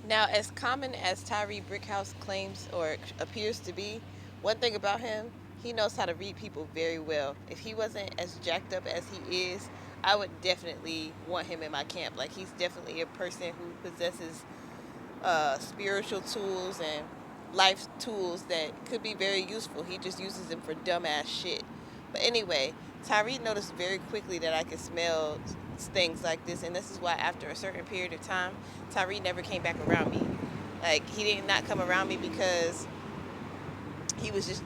Now, as common as Tyree Brickhouse claims or appears to be, one thing about him, he knows how to read people very well. If he wasn't as jacked up as he is, I would definitely want him in my camp. Like, he's definitely a person who possesses spiritual tools and life tools that could be very useful. He just uses them for dumbass shit. But anyway, Tyree noticed very quickly that I could smell things like this, and this is why after a certain period of time, Tyree never came back around me. Like, he did not come around me because he was just,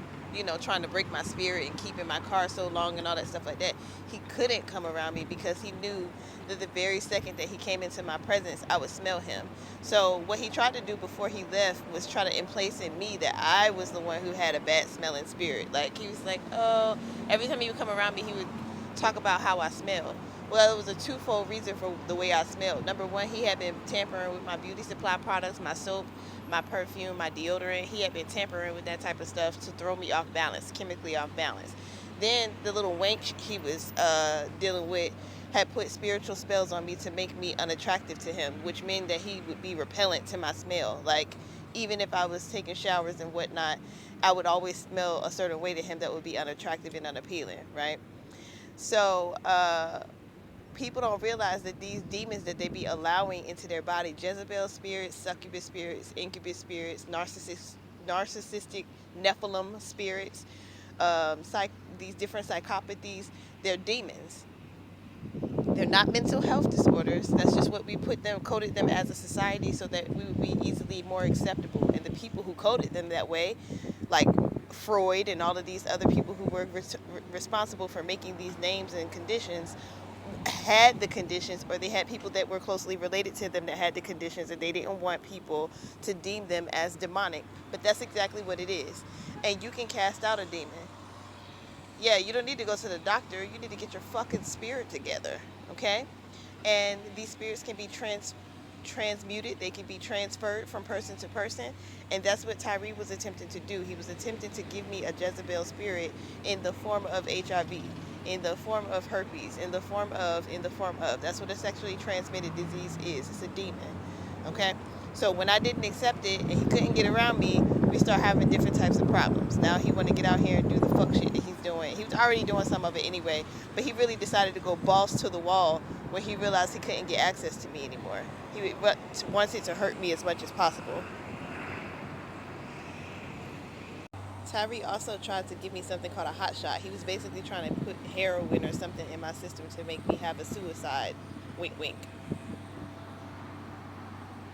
trying to break my spirit and keep in my car so long and all that stuff like that. He couldn't come around me because he knew that the very second that he came into my presence, I would smell him. So what he tried to do before he left was try to place in me that I was the one who had a bad smelling spirit. Like, he was like, oh, every time he would come around me, he would talk about how I smell. Well, it was a twofold reason for the way I smelled. Number one, he had been tampering with my beauty supply products, my soap, my perfume, my deodorant. He had been tampering with that type of stuff to throw me off balance, chemically off balance. Then the little wench he was dealing with had put spiritual spells on me to make me unattractive to him, which meant that he would be repellent to my smell. Like, even if I was taking showers and whatnot, I would always smell a certain way to him that would be unattractive and unappealing, right? So, people don't realize that these demons that they be allowing into their body, Jezebel spirits, succubus spirits, incubus spirits, narcissistic Nephilim spirits, these different psychopathies, they're demons. They're not mental health disorders. That's just what we coded them as a society so that we would be easily more acceptable. And the people who coded them that way, like Freud and all of these other people who were responsible for making these names and conditions, had the conditions, or they had people that were closely related to them that had the conditions, and they didn't want people to deem them as demonic. But that's exactly what it is. And you can cast out a demon. Yeah, you don't need to go to the doctor. You need to get your fucking spirit together, okay? And these spirits can be transmuted. They can be transferred from person to person, and that's what Tyree was attempting to do. He was attempting to give me a Jezebel spirit in the form of HIV, in the form of herpes, in the form of. That's what a sexually transmitted disease is. It's a demon, okay? So when I didn't accept it and he couldn't get around me, we start having different types of problems. Now he want to get out here and do the fuck shit that he's doing. He was already doing some of it anyway, but he really decided to go balls to the wall when he realized he couldn't get access to me anymore. He wanted to hurt me as much as possible. Tyree also tried to give me something called a hot shot. He was basically trying to put heroin or something in my system to make me have a suicide. Wink, wink.